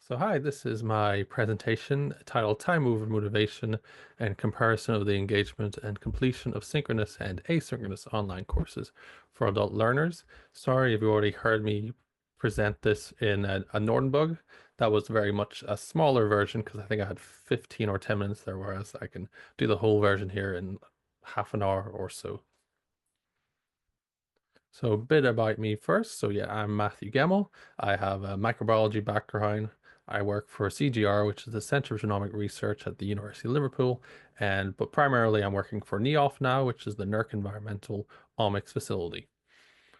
So hi, this is my presentation titled Time Over Motivation and Comparison of the Engagement and Completion of Synchronous and Asynchronous Online Courses for Adult Learners. Sorry if you already heard me present this in a Norton bug. That was very much a smaller version because I think I had 15 or 10 minutes there, whereas I can do the whole version here in half an hour or so. So a bit about me first. So yeah, I'm Matthew Gemmell. I have a microbiology background. I work for CGR, which is the Centre for Genomic Research at the University of Liverpool, but primarily I'm working for NEOF now, which is the NERC Environmental Omics Facility.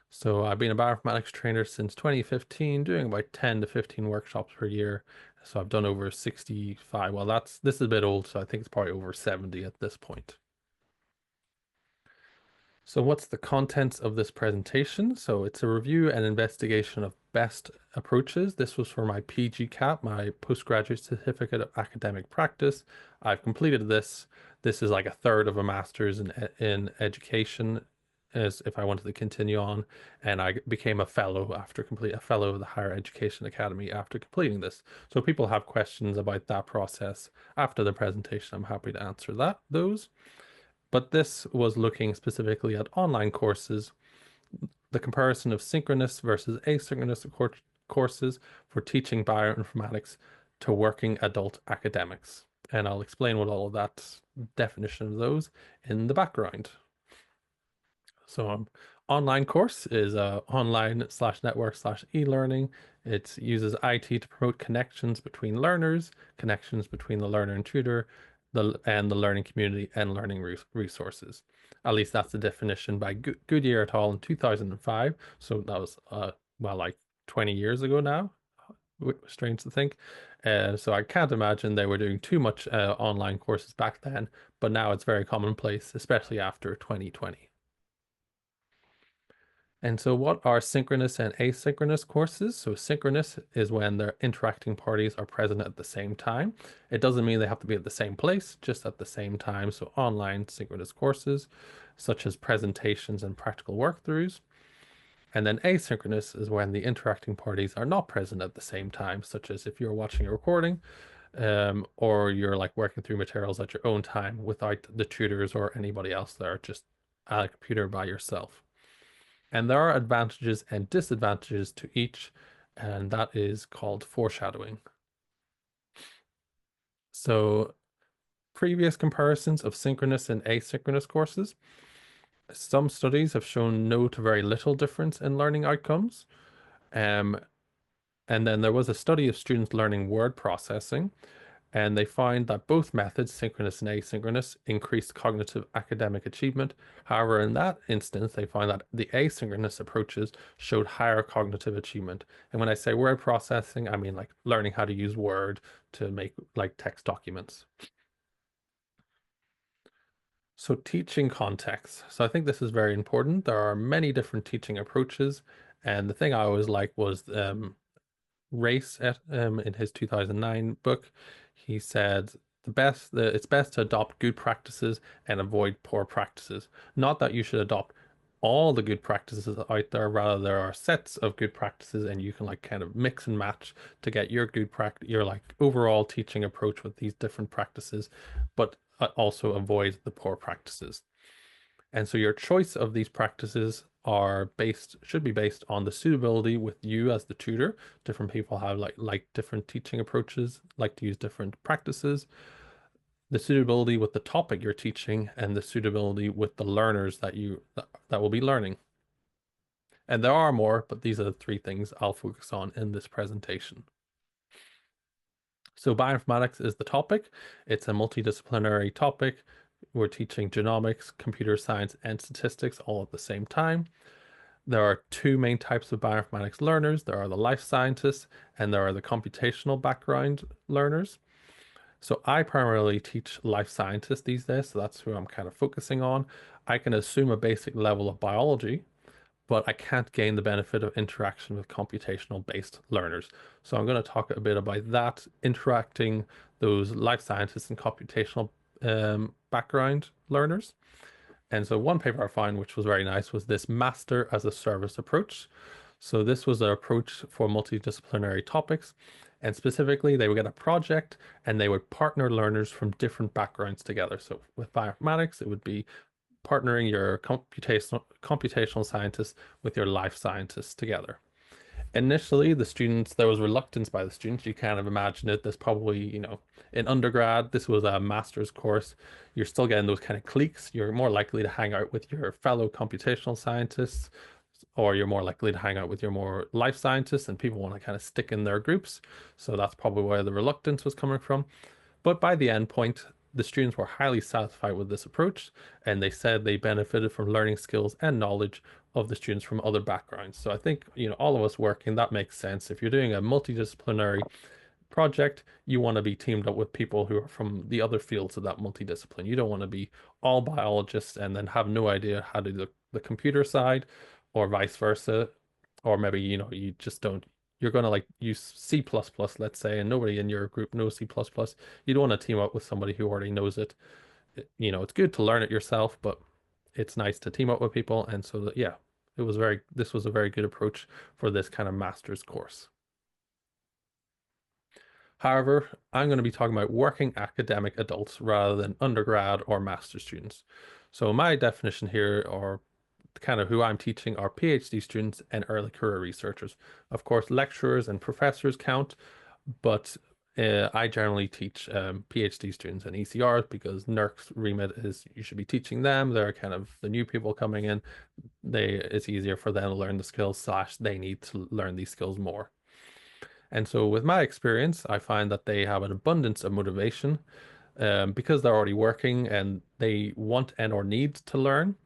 So I've been a bioinformatics trainer since 2015, doing about 10 to 15 workshops per year. So I've done over 65. Well, this is a bit old, so I think it's probably over 70 at this point. So what's the contents of this presentation? So it's a review and investigation of best approaches. This was for my PGCAP, my Postgraduate Certificate of Academic Practice. I've completed this. This is like a third of a master's in education, as if I wanted to continue on. And I became a fellow a fellow of the Higher Education Academy after completing this. So people have questions about that process after the presentation. I'm happy to answer those. But this was looking specifically at online courses, the comparison of synchronous versus asynchronous courses for teaching bioinformatics to working adult academics. And I'll explain what all of that definition of those in the background. So online course is online/network/e-learning. It uses IT to promote connections between learners, connections between the learner and tutor, and the learning community and learning resources. At least that's the definition by Goodyear et al. In 2005. So that was well, like 20 years ago now. Strange to think. So I can't imagine they were doing too much online courses back then, but now it's very commonplace, especially after 2020. And so what are synchronous and asynchronous courses? So synchronous is when the interacting parties are present at the same time. It doesn't mean they have to be at the same place, just at the same time. So online synchronous courses, such as presentations and practical workthroughs. And then asynchronous is when the interacting parties are not present at the same time, such as if you're watching a recording, or you're like working through materials at your own time without the tutors or anybody else there, just at a computer by yourself. And there are advantages and disadvantages to each, and that is called foreshadowing. So previous comparisons of synchronous and asynchronous courses. Some studies have shown no to very little difference in learning outcomes. Um, and then there was a study of students learning word processing, and they find that both methods, synchronous and asynchronous, increased cognitive academic achievement. However, in that instance, they find that the asynchronous approaches showed higher cognitive achievement. And when I say word processing, I mean like learning how to use Word to make like text documents. So teaching context. So I think this is very important. There are many different teaching approaches. And the thing I always like was Race in his 2009 book. He said it's best to adopt good practices and avoid poor practices. Not that you should adopt all the good practices out there, rather there are sets of good practices and you can like kind of mix and match to get your like overall teaching approach with these different practices, but also avoid the poor practices. And so your choice of these practices should be based on the suitability with you as the tutor. Different people have like different teaching approaches, like to use different practices. The suitability with the topic you're teaching and the suitability with the learners that will be learning. And there are more, but these are the three things I'll focus on in this presentation. So bioinformatics is the topic. It's a multidisciplinary topic. We're teaching genomics, computer science, and statistics all at the same time. There are two main types of bioinformatics learners. There are the life scientists and there are the computational background learners. So I primarily teach life scientists these days, so that's who I'm kind of focusing on. I can assume a basic level of biology, but I can't gain the benefit of interaction with computational based learners. So I'm going to talk a bit about that, interacting those life scientists and computational background learners. And so one paper I found, which was very nice, was this master as a service approach. So this was an approach for multidisciplinary topics. And specifically, they would get a project and they would partner learners from different backgrounds together. So with bioinformatics, it would be partnering your computational scientists with your life scientists together. Initially, the students, there was reluctance by the students. You kind of imagine it. There's probably, in undergrad, this was a master's course. You're still getting those kind of cliques. You're more likely to hang out with your fellow computational scientists, or you're more likely to hang out with your more life scientists, and people want to kind of stick in their groups. So that's probably where the reluctance was coming from. But by the end point, the students were highly satisfied with this approach, and they said they benefited from learning skills and knowledge of the students from other backgrounds. So I think, all of us working, that makes sense. If you're doing a multidisciplinary project, you want to be teamed up with people who are from the other fields of that multidiscipline. You don't want to be all biologists and then have no idea how to do the computer side, or vice versa. Or maybe, you just don't, you're going to like use C++, let's say, and nobody in your group knows C++. You don't want to team up with somebody who already knows it. It's good to learn it yourself, but it's nice to team up with people. And so that, yeah, this was a very good approach for this kind of master's course. However, I'm going to be talking about working academic adults rather than undergrad or master students. So my definition here, or kind of who I'm teaching, are PhD students and early career researchers. Of course, lecturers and professors count, but I generally teach PhD students and ECRs because NERC's remit is you should be teaching them. They're kind of the new people coming in. It's easier for them to learn the skills, slash they need to learn these skills more. And so with my experience, I find that they have an abundance of motivation because they're already working and they want and or need to learn,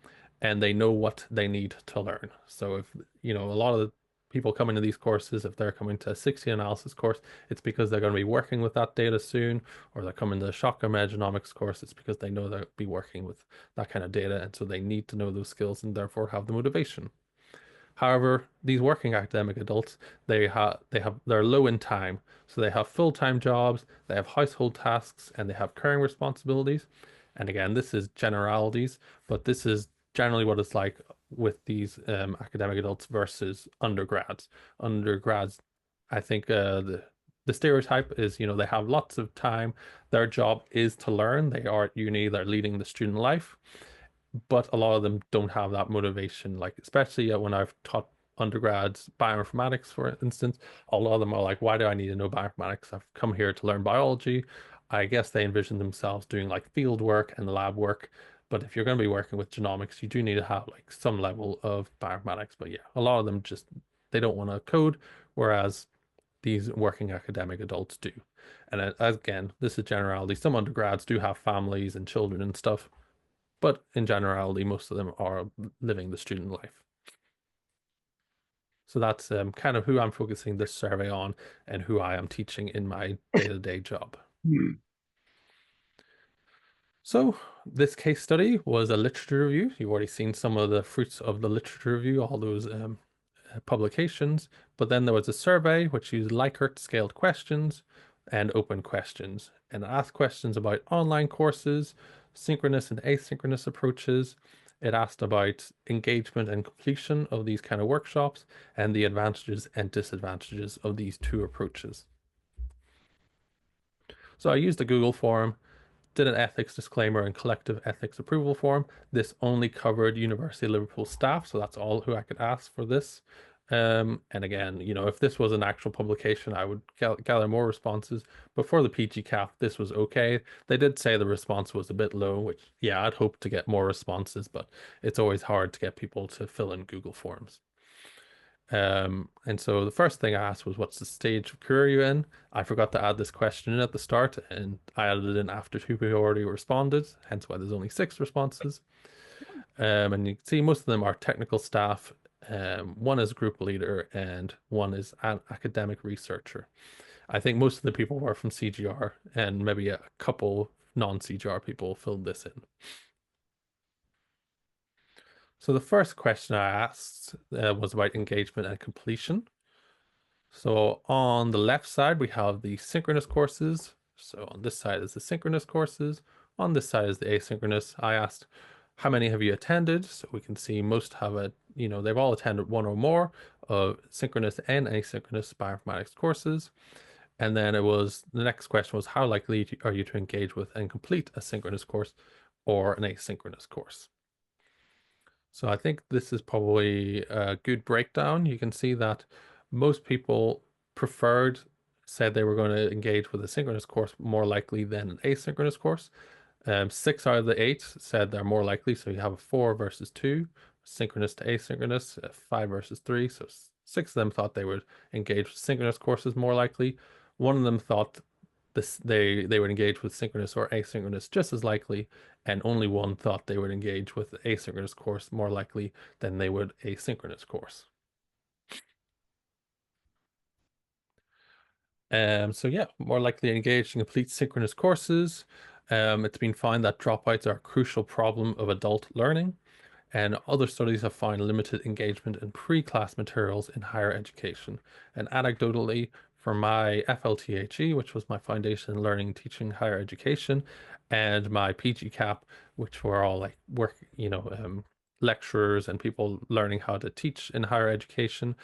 and they know what they need to learn. So if, a lot of the people coming to these courses, if they're coming to a 60 analysis course, it's because they're going to be working with that data soon, or they're coming to the shotgun metagenomics course, it's because they know they'll be working with that kind of data, and so they need to know those skills and therefore have the motivation. However, these working academic adults, they're low in time. So they have full-time jobs, they have household tasks, and they have caring responsibilities. And again, this is generalities, but this is generally what it's like with these academic adults versus undergrads. Undergrads, I think the stereotype is, they have lots of time. Their job is to learn. They are at uni, they're leading the student life, but a lot of them don't have that motivation. Like, especially when I've taught undergrads bioinformatics, for instance, a lot of them are like, why do I need to know bioinformatics? I've come here to learn biology. I guess they envision themselves doing like field work and lab work. But if you're going to be working with genomics, you do need to have like some level of bioinformatics. But yeah, a lot of them just, they don't want to code, whereas these working academic adults do. And again, this is generality. Some undergrads do have families and children and stuff, but in generality, most of them are living the student life. So that's kind of who I'm focusing this survey on and who I am teaching in my day-to-day job. Hmm. So this case study was a literature review. You've already seen some of the fruits of the literature review, all those publications. But then there was a survey which used Likert scaled questions and open questions, and asked questions about online courses, synchronous and asynchronous approaches. It asked about engagement and completion of these kind of workshops and the advantages and disadvantages of these two approaches. So I used a Google form, did an ethics disclaimer and collective ethics approval form. This only covered University of Liverpool staff, so that's all who I could ask for this. And again, if this was an actual publication, I would gather more responses. But for the PGCAP, this was okay. They did say the response was a bit low, which, yeah, I'd hope to get more responses, but it's always hard to get people to fill in Google Forms. And so the first thing I asked was, what's the stage of career you in? I forgot to add this question in at the start, and I added it in after two people already responded, hence why there's only 6 responses. And you can see most of them are technical staff. One is group leader, and one is an academic researcher. I think most of the people were from CGR, and maybe a couple non-CGR people filled this in. So the first question I asked was about engagement and completion. So on the left side, we have the synchronous courses. So on this side is the synchronous courses. On this side is the asynchronous. I asked, how many have you attended? So we can see most have they've all attended one or more of synchronous and asynchronous bioinformatics courses. And then it was the next question was how likely are you to engage with and complete a synchronous course or an asynchronous course? So I think this is probably a good breakdown. You can see that most people preferred, said they were going to engage with a synchronous course more likely than an asynchronous course. 6 out of the 8 said they're more likely. So you have a 4 versus 2, synchronous to asynchronous, 5 versus 3. So 6 of them thought they would engage with synchronous courses more likely. One of them thought they would engage with synchronous or asynchronous just as likely, and only one thought they would engage with the asynchronous course more likely than they would a synchronous course. So yeah, more likely to engage in complete synchronous courses. It's been found that dropouts are a crucial problem of adult learning, and other studies have found limited engagement in pre-class materials in higher education. And anecdotally, for my FLTHE, which was my Foundation in Learning, Teaching, Higher Education, and my PGCAP, which were all like lecturers and people learning how to teach in higher education,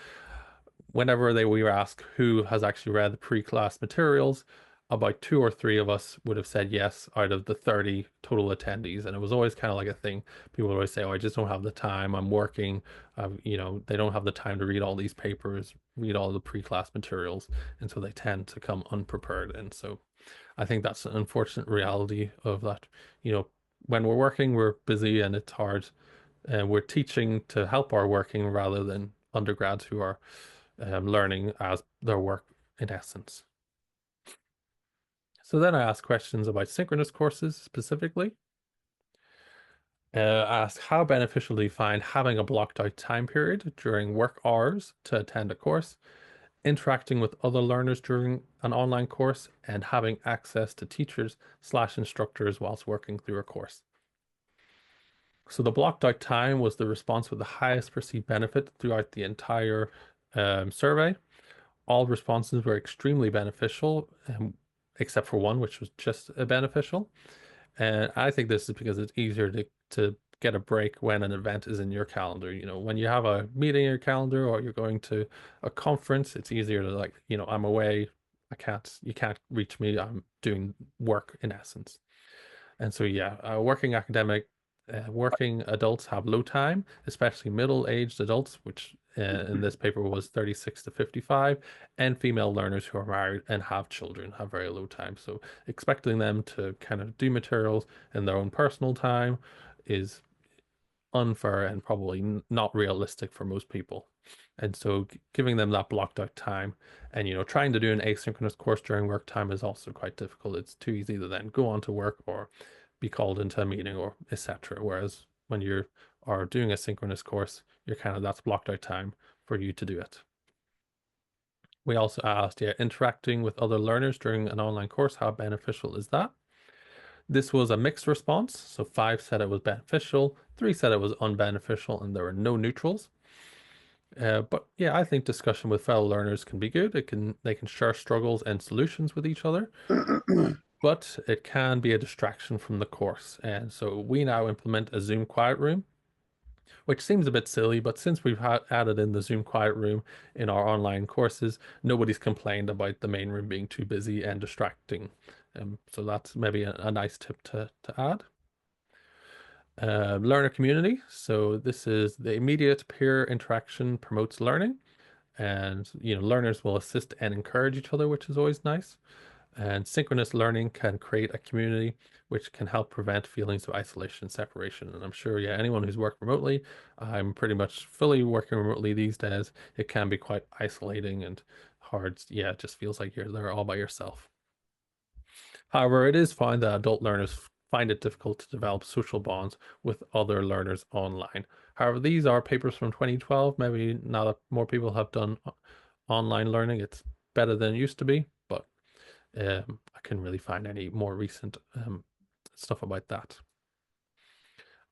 whenever we were asked who has actually read the pre-class materials, about 2 or 3 of us would have said yes out of the 30 total attendees. And it was always kind of like a thing. People would always say, oh, I just don't have the time. I'm working. They don't have the time to read all these papers, read all the pre-class materials. And so they tend to come unprepared. And so I think that's an unfortunate reality of that. When we're working, we're busy and it's hard. And we're teaching to help our working rather than undergrads who are learning as their work in essence. So then I asked questions about synchronous courses specifically. I asked how beneficial do you find having a blocked out time period during work hours to attend a course, interacting with other learners during an online course, and having access to teachers/instructors whilst working through a course. So the blocked out time was the response with the highest perceived benefit throughout the entire survey. All responses were extremely beneficial, except for one, which was just beneficial. And I think this is because it's easier to get a break when an event is in your calendar. When you have a meeting in your calendar or you're going to a conference, it's easier to I'm away. You can't reach me. I'm doing work in essence. And so, yeah, working adults have low time, especially middle-aged adults, which in this paper was 36 to 55, and female learners who are married and have children have very low time. So expecting them to kind of do materials in their own personal time is unfair and probably not realistic for most people. And so giving them that blocked out time and trying to do an asynchronous course during work time is also quite difficult. It's too easy to then go on to work or be called into a meeting or etc. Whereas when you are doing a synchronous course, that's blocked out time for you to do it. We also asked, yeah, interacting with other learners during an online course, how beneficial is that? This was a mixed response. So 5 said it was beneficial, 3 said it was unbeneficial, and there were no neutrals. But yeah, I think discussion with fellow learners can be good. They can share struggles and solutions with each other, but it can be a distraction from the course. And so we now implement a Zoom quiet room, which seems a bit silly, but since we've added in the Zoom quiet room in our online courses, nobody's complained about the main room being too busy and distracting. So that's maybe a nice tip to add. Learner community. So this is the immediate peer interaction promotes learning, and learners will assist and encourage each other, which is always nice. And synchronous learning can create a community which can help prevent feelings of isolation and separation. And I'm sure, yeah, anyone who's worked remotely, I'm pretty much fully working remotely these days. It can be quite isolating and hard. Yeah, it just feels like you're there all by yourself. However, it is found that adult learners find it difficult to develop social bonds with other learners online. However, these are papers from 2012. Maybe now that more people have done online learning, it's better than it used to be, but I couldn't really find any more recent stuff about that.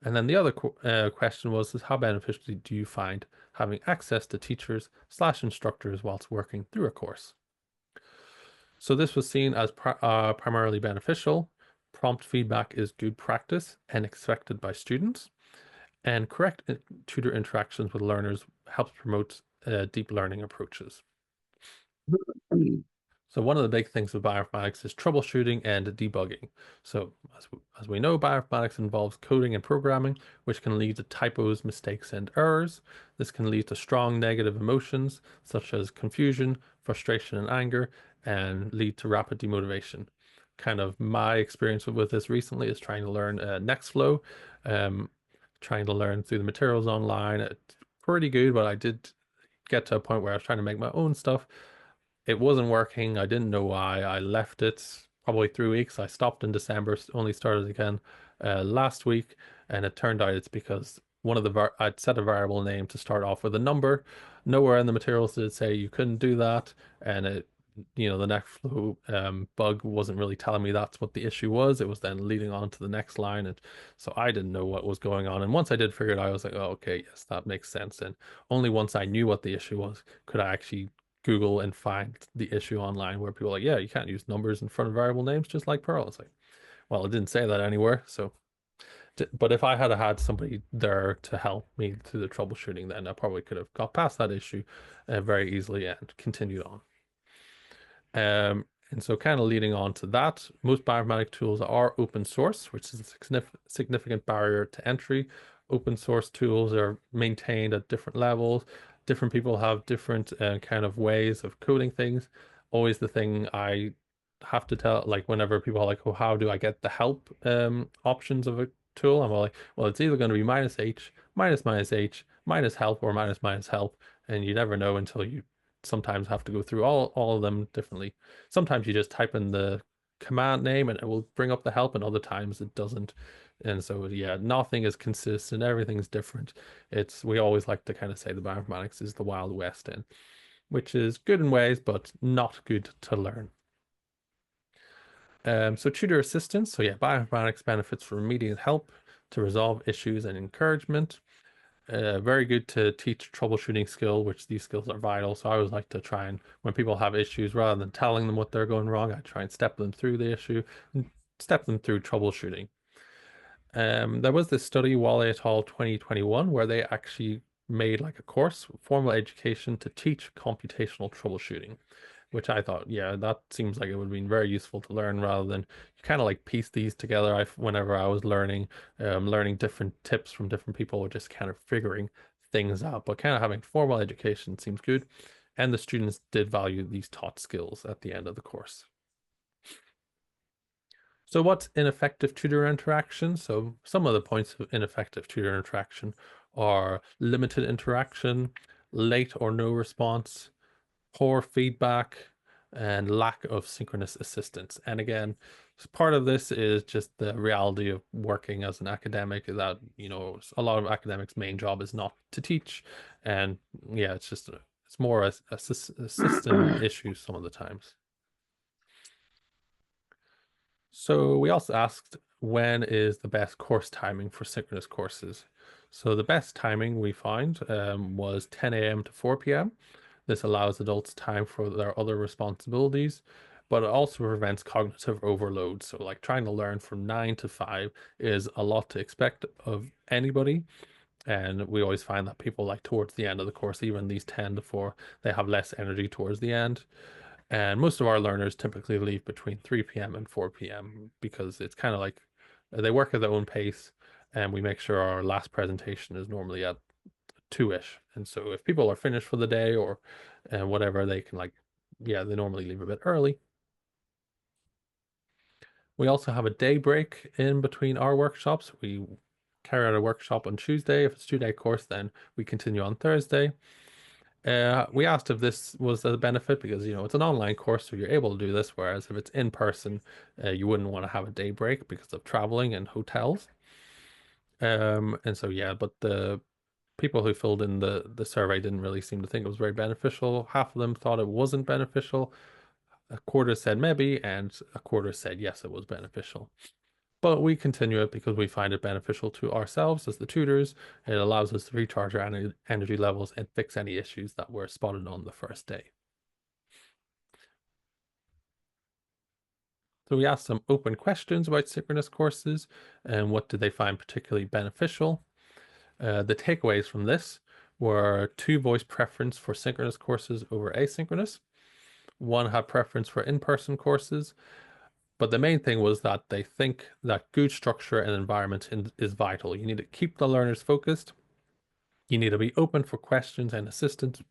And then the other question was, how beneficial do you find having access to teachers/instructors whilst working through a course? So this was seen as primarily beneficial. Prompt feedback is good practice and expected by students. And correct tutor interactions with learners helps promote deep learning approaches. So one of the big things with bioinformatics is troubleshooting and debugging. So as we know, bioinformatics involves coding and programming, which can lead to typos, mistakes, and errors. This can lead to strong negative emotions, such as confusion, frustration, and anger, and lead to rapid demotivation. Kind of my experience with this recently is trying to learn Nextflow, um, trying to learn through the materials online. It's pretty good, but I did get to a point where I was trying to make my own stuff. It wasn't working. I didn't know why. I left it probably 3 weeks. I stopped in December, only started again last week, and it turned out it's because one of the I'd set a variable name to start off with a number. Nowhere in the materials did it say you couldn't do that, and the next flow bug wasn't really telling me that's what the issue was. It was then leading on to the next line, and so I didn't know what was going on. And once I did figure it out, I was like, oh, okay, yes, that makes sense. And only once I knew what the issue was could I actually Google and find the issue online where people are like, yeah, you can't use numbers in front of variable names just like Perl. It's like, well, it didn't say that anywhere. So, but if I had had somebody there to help me through the troubleshooting, then I probably could have got past that issue very easily and continued on. And so kind of leading on to that, most bioinformatic tools are open source, which is a significant barrier to entry. Open source tools are maintained at different levels. Different people have different kind of ways of coding things. Always the thing I have to tell, like whenever people are like, oh, how do I get the help options of a tool? I'm like, well, it's either going to be minus H, minus H, minus help, or minus help. And you never know until you sometimes have to go through all of them differently. Sometimes you just type in the command name and it will bring up the help, and other times it doesn't. And so yeah, nothing is consistent, everything's different. We always like to kind of say the bioinformatics is the Wild West in, which is good in ways, but not good to learn. So tutor assistance. So yeah, bioinformatics benefits from immediate help to resolve issues and encouragement. Very good to teach troubleshooting skill, which these skills are vital. So I always like to try and, when people have issues, rather than telling them what they're going wrong, I try and step them through the issue and step them through troubleshooting. There was this study, Wally et al. 2021, where they actually made like a course, formal education to teach computational troubleshooting, which I thought, yeah, that seems like it would have been very useful to learn rather than you kind of like piece these together. Whenever I was learning different tips from different people, or just kind of figuring things out, but kind of having formal education seems good. And the students did value these taught skills at the end of the course. So what's ineffective tutor interaction? So some of the points of ineffective tutor interaction are limited interaction, late or no response, poor feedback, and lack of synchronous assistance. And again, part of this is just the reality of working as an academic, that, a lot of academics' main job is not to teach. And yeah, it's more a system issue some of the times. So we also asked, when is the best course timing for synchronous courses? So the best timing we found was 10 a.m. to 4 p.m. This allows adults time for their other responsibilities, but it also prevents cognitive overload. So like trying to learn from 9 to 5 is a lot to expect of anybody. And we always find that people like towards the end of the course, even these 10 to 4, they have less energy towards the end. And most of our learners typically leave between 3 p.m. and 4 p.m. because it's kind of like they work at their own pace, and we make sure our last presentation is normally at 2-ish. And so if people are finished for the day or whatever, they can they normally leave a bit early. We also have a day break in between our workshops. We carry out a workshop on Tuesday. If it's a 2-day course, then we continue on Thursday. We asked if this was a benefit because, it's an online course, so you're able to do this, whereas if it's in person, you wouldn't want to have a day break because of traveling and hotels. And so, yeah, but the people who filled in the survey didn't really seem to think it was very beneficial. Half of them thought it wasn't beneficial. A quarter said maybe, and a quarter said yes, it was beneficial. But we continue it because we find it beneficial to ourselves as the tutors. It allows us to recharge our energy levels and fix any issues that were spotted on the first day. So we asked some open questions about synchronous courses and what did they find particularly beneficial. The takeaways from this were 2 voice preference for synchronous courses over asynchronous, One had preference for in-person courses, but the main thing was that they think that good structure and environment is vital. You need to keep the learners focused. You need to be open for questions and assistance,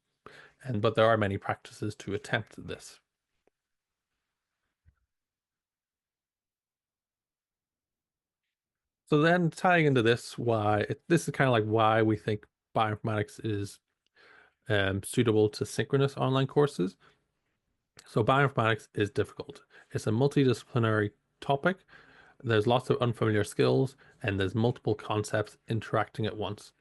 but there are many practices to attempt this. So then tying into this, this is kind of like why we think bioinformatics is suitable to synchronous online courses. So bioinformatics is difficult. It's a multidisciplinary topic. There's lots of unfamiliar skills and there's multiple concepts interacting at once.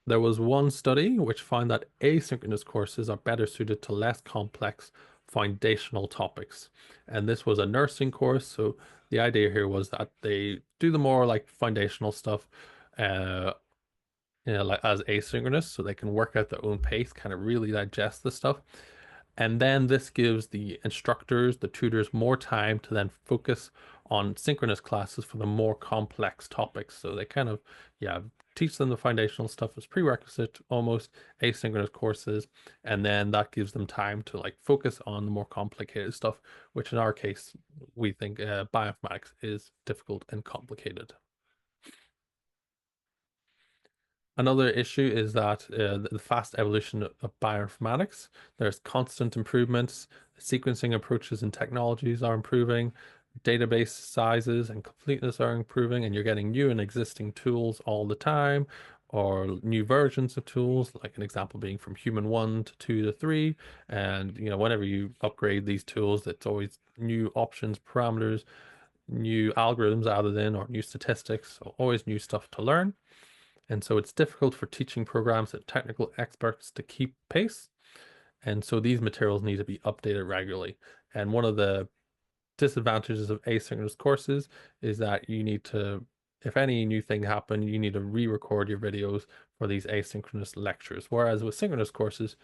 There was one study which found that asynchronous courses are better suited to less complex foundational topics. And this was a nursing course. So the idea here was that they do the more like foundational stuff, uh, like as asynchronous, so they can work at their own pace, kind of really digest the stuff. And then this gives the instructors, the tutors, more time to then focus on synchronous classes for the more complex topics. So they kind of, yeah, teach them the foundational stuff as prerequisite, almost asynchronous courses. And then that gives them time to like focus on the more complicated stuff, which in our case, we think bioinformatics is difficult and complicated. Another issue is that the fast evolution of bioinformatics, there's constant improvements, sequencing approaches and technologies are improving, database sizes and completeness are improving, and you're getting new and existing tools all the time, or new versions of tools, like an example being from human 1 to 2 to 3. And whenever you upgrade these tools, it's always new options, parameters, new algorithms added in, or new statistics, so always new stuff to learn. And so it's difficult for teaching programs and technical experts to keep pace. And so these materials need to be updated regularly. And one of the disadvantages of asynchronous courses is that you need to, if any new thing happened, you need to re-record your videos for these asynchronous lectures. Whereas with synchronous courses,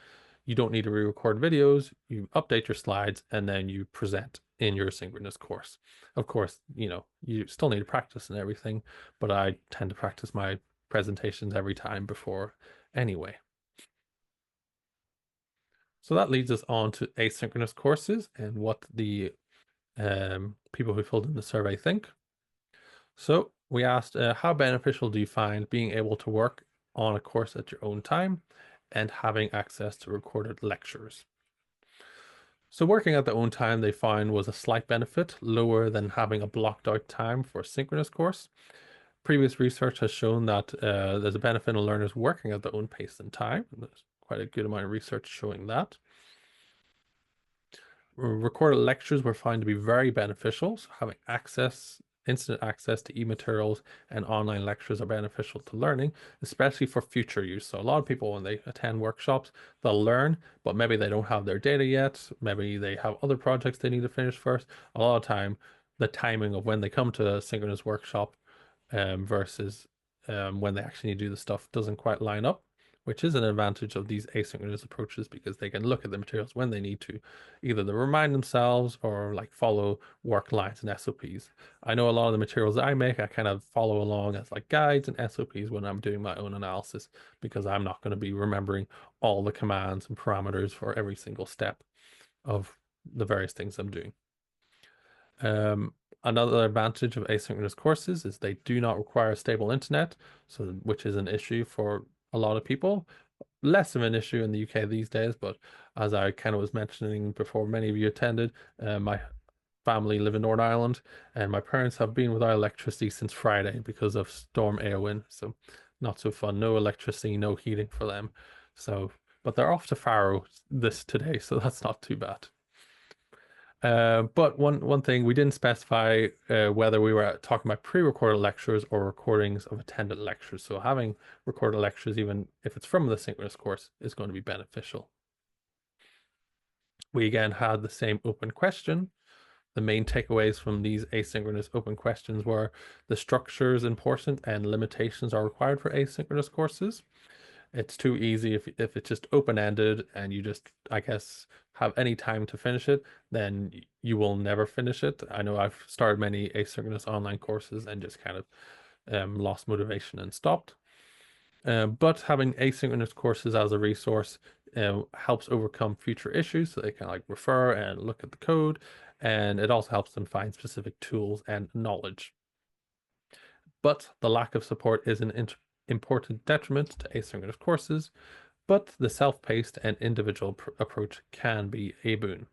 you don't need to re-record videos, you update your slides, and then you present in your synchronous course. Of course, you still need to practice and everything, but I tend to practice my presentations every time before anyway. So that leads us on to asynchronous courses and what the people who filled in the survey think. So we asked, how beneficial do you find being able to work on a course at your own time and having access to recorded lectures? So working at their own time they found was a slight benefit, lower than having a blocked out time for a synchronous course. Previous research has shown that there's a benefit in learners working at their own pace and time. There's quite a good amount of research showing that. Recorded lectures were found to be very beneficial. So having instant access to e-materials and online lectures are beneficial to learning, especially for future use. So a lot of people, when they attend workshops, they'll learn, but maybe they don't have their data yet. Maybe they have other projects they need to finish first. A lot of time, the timing of when they come to a synchronous workshop versus when they actually do the stuff doesn't quite line up, which is an advantage of these asynchronous approaches because they can look at the materials when they need to, either to remind themselves or like follow work lines and SOPs. I know a lot of the materials that I make, I kind of follow along as like guides and SOPs when I'm doing my own analysis because I'm not going to be remembering all the commands and parameters for every single step of the various things I'm doing. Another advantage of asynchronous courses is they do not require a stable internet, so which is an issue for a lot of people. Less of an issue in the UK these days, but as I kind of was mentioning before, many of you attended, my family live in Northern Ireland, and my parents have been without electricity since Friday because of Storm Éowyn. So not so fun. No electricity, no heating for them. So, but they're off to Faro this today, so that's not too bad. But one thing we didn't specify whether we were talking about pre-recorded lectures or recordings of attended lectures. So having recorded lectures, even if it's from the synchronous course, is going to be beneficial. We again had the same open question. The main takeaways from these asynchronous open questions were the structure is important and limitations are required for asynchronous courses. It's too easy if it's just open-ended and you just, I guess, have any time to finish it, then you will never finish it. I know I've started many asynchronous online courses and just kind of lost motivation and stopped. But having asynchronous courses as a resource helps overcome future issues, so they can like refer and look at the code, and it also helps them find specific tools and knowledge. But the lack of support is an important detriment to asynchronous courses, but the self-paced and individual approach can be a boon.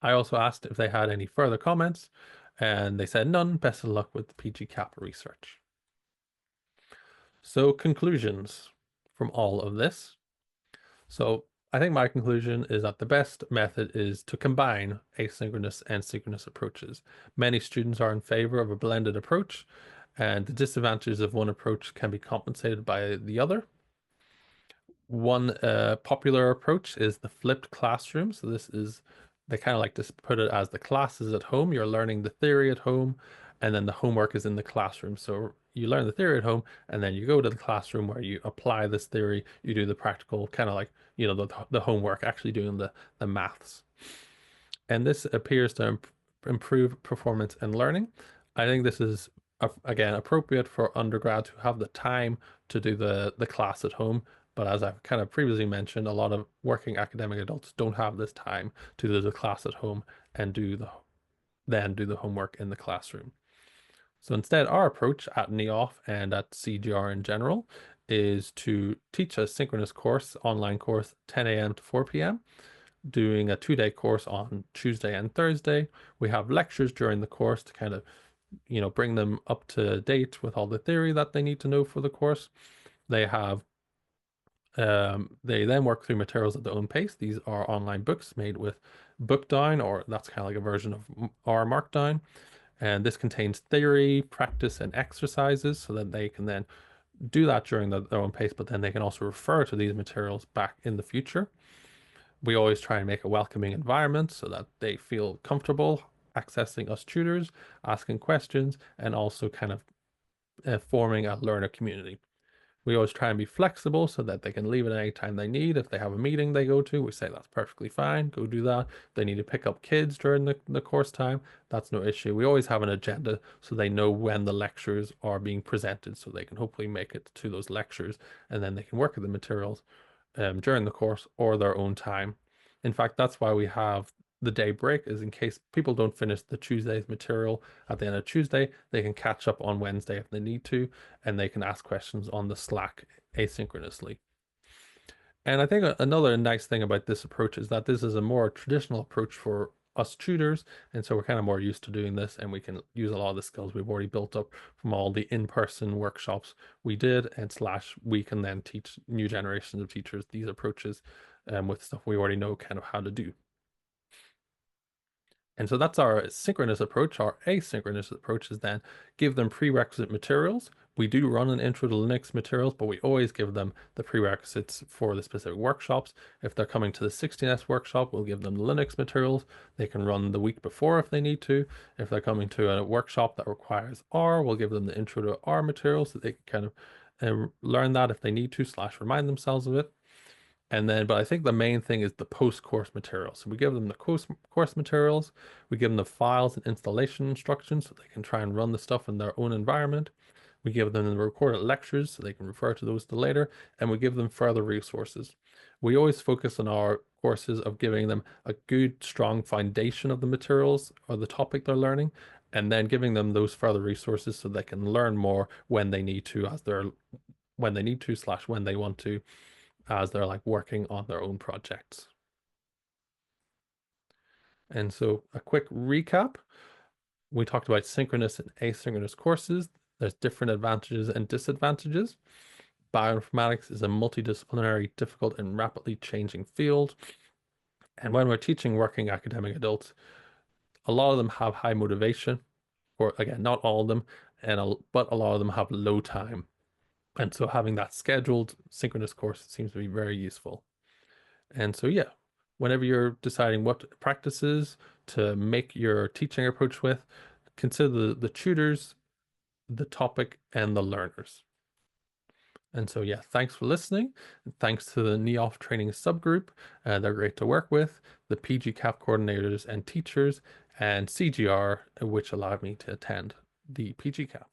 I also asked if they had any further comments, and they said none. Best of luck with the PGCAP research. So conclusions from all of this. So I think my conclusion is that the best method is to combine asynchronous and synchronous approaches. Many students are in favor of a blended approach, and the disadvantages of one approach can be compensated by the other. One popular approach is the flipped classroom. So this is, they kind of like to put it as the classes at home. You're learning the theory at home, and then the homework is in the classroom. So you learn the theory at home, and then you go to the classroom where you apply this theory. You do the practical, kind of like, you know, the homework, actually doing the maths. And this appears to improve performance and learning. I think this is again appropriate for undergrads who have the time to do the class at home. But as I've kind of previously mentioned, a lot of working academic adults don't have this time to do the class at home and then do the homework in the classroom. So instead, our approach at NEOF and at CGR in general is to teach a synchronous course, online course, 10 a.m. to 4 p.m., doing a 2-day course on Tuesday and Thursday. We have lectures during the course to kind of, you know, bring them up to date with all the theory that they need to know for the course. They have they then work through materials at their own pace. These are online books made with Bookdown, or that's kind of like a version of our Markdown. And this contains theory, practice, and exercises so that they can then do that during their own pace, but then they can also refer to these materials back in the future. We always try and make a welcoming environment so that they feel comfortable accessing us tutors, asking questions, and also kind of forming a learner community. We always try and be flexible so that they can leave at any time they need. If they have a meeting they go to, we say that's perfectly fine, go do that. If they need to pick up kids during the course time, that's no issue. We always have an agenda so they know when the lectures are being presented, so they can hopefully make it to those lectures, and then they can work at the materials during the course or their own time. In fact, that's why we have the day break, is in case people don't finish the Tuesday's material at the end of Tuesday, they can catch up on Wednesday if they need to, and they can ask questions on the Slack asynchronously. And I think another nice thing about this approach is that this is a more traditional approach for us tutors, and so we're kind of more used to doing this, and we can use a lot of the skills we've already built up from all the in-person workshops we did, and slash we can then teach new generations of teachers these approaches with stuff we already know kind of how to do. And so that's our synchronous approach. Our asynchronous approach is then give them prerequisite materials. We do run an intro to Linux materials, but we always give them the prerequisites for the specific workshops. If they're coming to the 16S workshop, we'll give them the Linux materials. They can run the week before if they need to. If they're coming to a workshop that requires R, we'll give them the intro to R materials so they can kind of learn that if they need to, slash remind themselves of it. And then, but I think the main thing is the post-course materials. So we give them the course materials, we give them the files and installation instructions so they can try and run the stuff in their own environment. We give them the recorded lectures so they can refer to those later, and we give them further resources. We always focus on our courses of giving them a good, strong foundation of the materials or the topic they're learning, and then giving them those further resources so they can learn more when they need to, when they need to, slash when they want to, as they're like working on their own projects. And so a quick recap. We talked about synchronous and asynchronous courses. There's different advantages and disadvantages. Bioinformatics is a multidisciplinary, difficult, and rapidly changing field. And when we're teaching working academic adults, a lot of them have high motivation, or again, not all of them, but a lot of them have low time. And so having that scheduled synchronous course seems to be very useful. And so, yeah, whenever you're deciding what practices to make your teaching approach with, consider the tutors, the topic, and the learners. And so, yeah, thanks for listening. Thanks to the NEOF training subgroup. They're great to work with, the PGCAP coordinators and teachers, and CGR, which allowed me to attend the PGCAP.